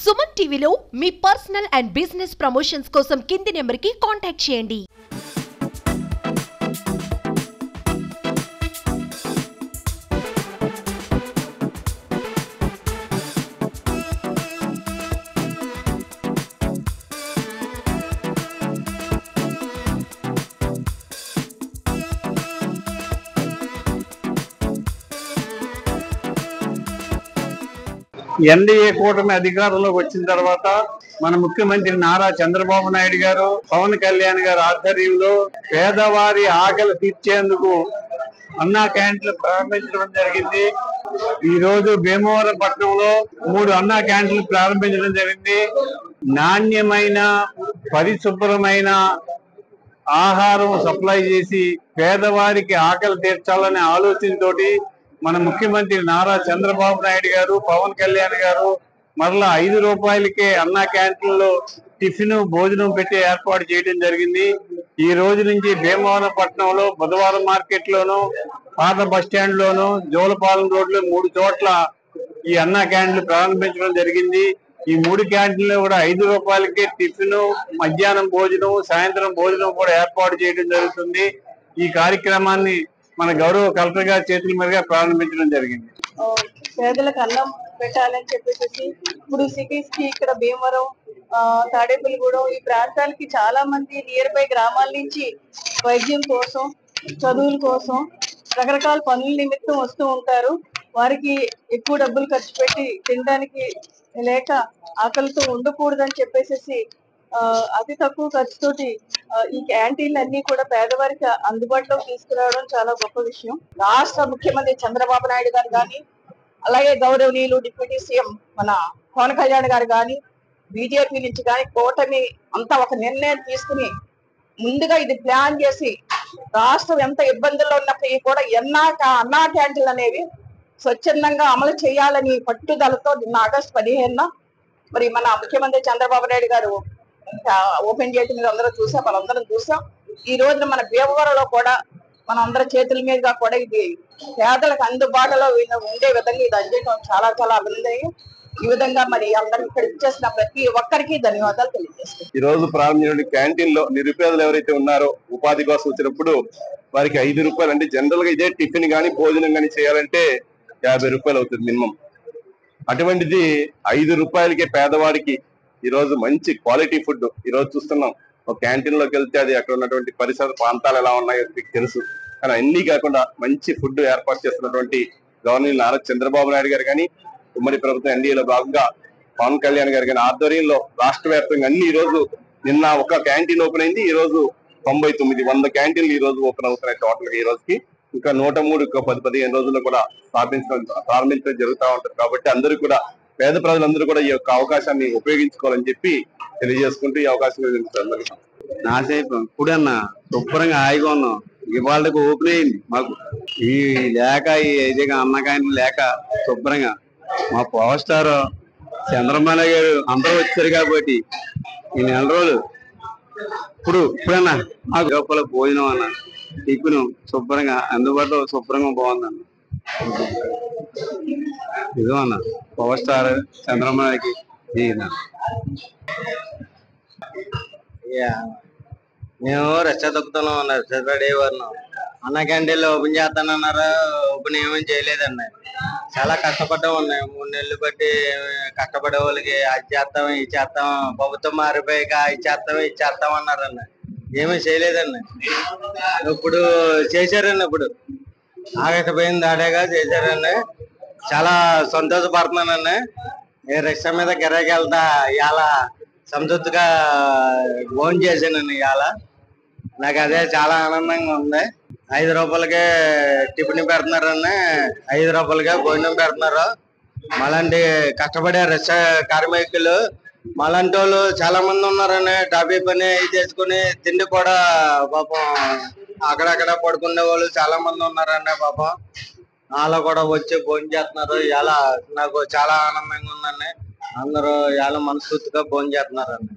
సుమన్ టీవీలో మీ personal and business promotions కోసం కింది నెంబర్కి కాంటాక్ట్ చేయండి. ఎన్డీఏ కూటమి అధికారంలోకి వచ్చిన తర్వాత మన ముఖ్యమంత్రి నారా చంద్రబాబు నాయుడు గారు, పవన్ కళ్యాణ్ గారు ఆధ్వర్యంలో పేదవారి ఆకలి తీర్చేందుకు అన్నా క్యాంటీన్లు ప్రారంభించడం జరిగింది. ఈ రోజు భీమవరం పట్టణంలో 3 అన్నా క్యాంటీన్లు ప్రారంభించడం జరిగింది. నాణ్యమైన పరిశుభ్రమైన ఆహారం సప్లై చేసి పేదవారికి ఆకలి తీర్చాలనే ఆలోచనతోటి మన ముఖ్యమంత్రి నారా చంద్రబాబు నాయుడు గారు, పవన్ కళ్యాణ్ గారు మరలా 5 రూపాయలకే అన్నా క్యాంటీన్లో టిఫిన్ భోజనం పెట్టి ఏర్పాటు చేయడం జరిగింది. ఈ రోజు నుంచి భీమవరం పట్టణంలో బుధవారం మార్కెట్ లోను, పాత బస్ స్టాండ్ లోను, జోలపాలెం రోడ్లో 3 చోట్ల ఈ అన్నా క్యాంటీన్లు ప్రారంభించడం జరిగింది. ఈ 3 క్యాంటీన్లు కూడా 5 రూపాయలకే టిఫిన్, మధ్యాహ్నం భోజనం, సాయంత్రం భోజనం కూడా ఏర్పాటు చేయడం జరుగుతుంది. ఈ కార్యక్రమాన్ని మన గౌరవ కలెక్టర్ గారి చేతుల మీదుగా ప్రారంభించడం జరిగింది. పేదలకు అన్నం పెట్టాలని చెప్పేసి ఇప్పుడు సిటీస్ కి ఇక్కడ భీమవరం, తాడేపల్లిగూడెం ఈ ప్రాంతాలకి చాలా మంది నియర్ బై గ్రామాల నుంచి వైద్యం కోసం, చదువుల కోసం, రకరకాల పనుల నిమిత్తం వస్తూ ఉంటారు. వారికి ఎక్కువ డబ్బులు ఖర్చు పెట్టి తినడానికి లేక ఆకలితో ఉండకూడదని చెప్పేసి అతి తక్కువ ఖర్చుతోటి ఈ క్యాంటీన్లు అన్ని కూడా పేదవారికి అందుబాటులో తీసుకురావడం చాలా గొప్ప విషయం. రాష్ట్ర ముఖ్యమంత్రి చంద్రబాబు నాయుడు గారు కానీ, అలాగే గౌరవనీయులు డిప్యూటీ సీఎం మన పవన్ కళ్యాణ్ గారు కానీ, బీజేపీ నుంచి కానీ కూటమి అంతా ఒక నిర్ణయం తీసుకుని ముందుగా ఇది ప్లాన్ చేసి రాష్ట్రం ఎంత ఇబ్బందుల్లో ఉన్నప్పటికీ కూడా అన్నా క్యాంటీన్లు అనేవి స్వచ్ఛందంగా అమలు చేయాలని పట్టుదలతో నిన్న ఆగస్టు 15న మరి మన ముఖ్యమంత్రి చంద్రబాబు నాయుడు గారు ఓపెన్ చేయడం మీద అందరూ చూసాం, మనందరం చూసాం. ఈ రోజున మన భీమవరంలో కూడా మన అందరి చేతుల మీదుగా కూడా ఇది పేదలకు అందుబాటులో ఉండే విధంగా ఇది అందించడం చాలా చాలా అభినందనీయం. ఈ విధంగా మరి అందరూ ఇక్కడ ఇచ్చేసిన ప్రతి ఒక్కరికి ధన్యవాదాలు తెలియజేస్తాం. ఈ రోజు ప్రారంభించిన క్యాంటీన్ లో నిరుపేదలు ఎవరైతే ఉన్నారో ఉపాధి కోసం వచ్చినప్పుడు వారికి 5 రూపాయలు, అంటే జనరల్ గా ఇదే టిఫిన్ గానీ భోజనం గానీ చేయాలంటే 50 రూపాయలు అవుతుంది మినిమం. అటువంటిది 5 రూపాయలకే పేదవాడికి ఈ రోజు మంచి క్వాలిటీ ఫుడ్ ఈ రోజు చూస్తున్నాం. ఒక క్యాంటీన్ లోకి వెళ్తే అది అక్కడ ఉన్నటువంటి పరిసర ప్రాంతాలు ఎలా ఉన్నాయో మీకు తెలుసు. కానీ అన్ని కాకుండా మంచి ఫుడ్ ఏర్పాటు చేస్తున్నటువంటి గవర్నర్ నారా చంద్రబాబు నాయుడు గారు కానీ, ఉమ్మడి ప్రభుత్వం ఎన్డీఏలో భాగంగా పవన్ కళ్యాణ్ గారు కానీ ఆధ్వర్యంలో రాష్ట్ర వ్యాప్తంగా అన్ని ఈ రోజు నిన్న ఒక క్యాంటీన్ ఓపెన్ అయింది. ఈ రోజు 99-100 క్యాంటీన్లు ఈ రోజు ఓపెన్ అవుతున్నాయి టోటల్ గా. ఈ రోజుకి ఇంకా 103 10-15 రోజుల్లో కూడా ప్రారంభించడం జరుగుతూ ఉంటుంది. కాబట్టి అందరూ కూడా పేద ప్రజలందరూ కూడా ఈ యొక్క అవకాశాన్ని ఉపయోగించుకోవాలని చెప్పి తెలియజేసుకుంటూ ఈ అవకాశం నాసేపు ఇప్పుడన్నా శుభ్రంగా హాయిగా ఉన్నాం. ఇవాళకు ఓపెన్ అయింది మాకు ఈ లేక ఈ అన్న క్యాంటీన్ లేక శుభ్రంగా మా పవర్ స్టార్ చంద్రబాబు గారు అందరూ వచ్చారు కాబట్టి ఈ 4 రోజులు ఇప్పుడన్నా మాకు గొప్పల భోజనం అన్న టిఫిన్ శుభ్రంగా అందుబాటులో శుభ్రంగా బాగుందన్న. ఇదో అన్న పవర్ స్టార్ చంద్రబాబుకి మేము రెచ్చ తొక్కుతున్నాం అన్నారు. రెడీ అయ్యారు. అన్న క్యాంటీన్లో ఓపెన్ చేస్తానన్నారు. ఓపెన్ ఏమని చేయలేదన్నారు. చాలా కష్టపడ్డా ఉన్నాయి. 3 నెలలు బట్టి కష్టపడే వాళ్ళకి అది చేస్తాం ఇది చేస్తాం, ప్రభుత్వం మారిపోయాక ఇది చేస్తాం అన్నారన్న. ఏమీ చేయలేదన్న. ఇప్పుడు చేశారన్న. ఇప్పుడు ఆగస్టు 15 దాటాగా చేశారన్న. చాలా సంతోషపడుతున్నానన్న. నేను రిక్షా మీద గిరాకి వెళ్తా ఇవాళ సంతృప్తిగా భోజనం చేశానన్న. ఇవాళ నాకు అదే చాలా ఆనందంగా ఉంది. 5 రూపాయలకే టిఫిన్ పెడుతున్నారన్న, 5 రూపాయలకే భోజనం పెడుతున్నారు. మళ్ళీ కష్టపడే రిక్షా కార్మికులు మళ్ళంటి వాళ్ళు చాలా మంది ఉన్నారన్న. టాపీ పని చేసుకుని తిండి కూడా పాపం అక్కడక్కడ పడుకునే వాళ్ళు చాలా మంది ఉన్నారన్న. పాపం వాళ్ళు కూడా వచ్చి భోజనం చేస్తున్నారు. ఇలా నాకు చాలా ఆనందంగా ఉందండి. అందరూ ఇలా మనస్ఫూర్తిగా భోజనం చేస్తున్నారండి.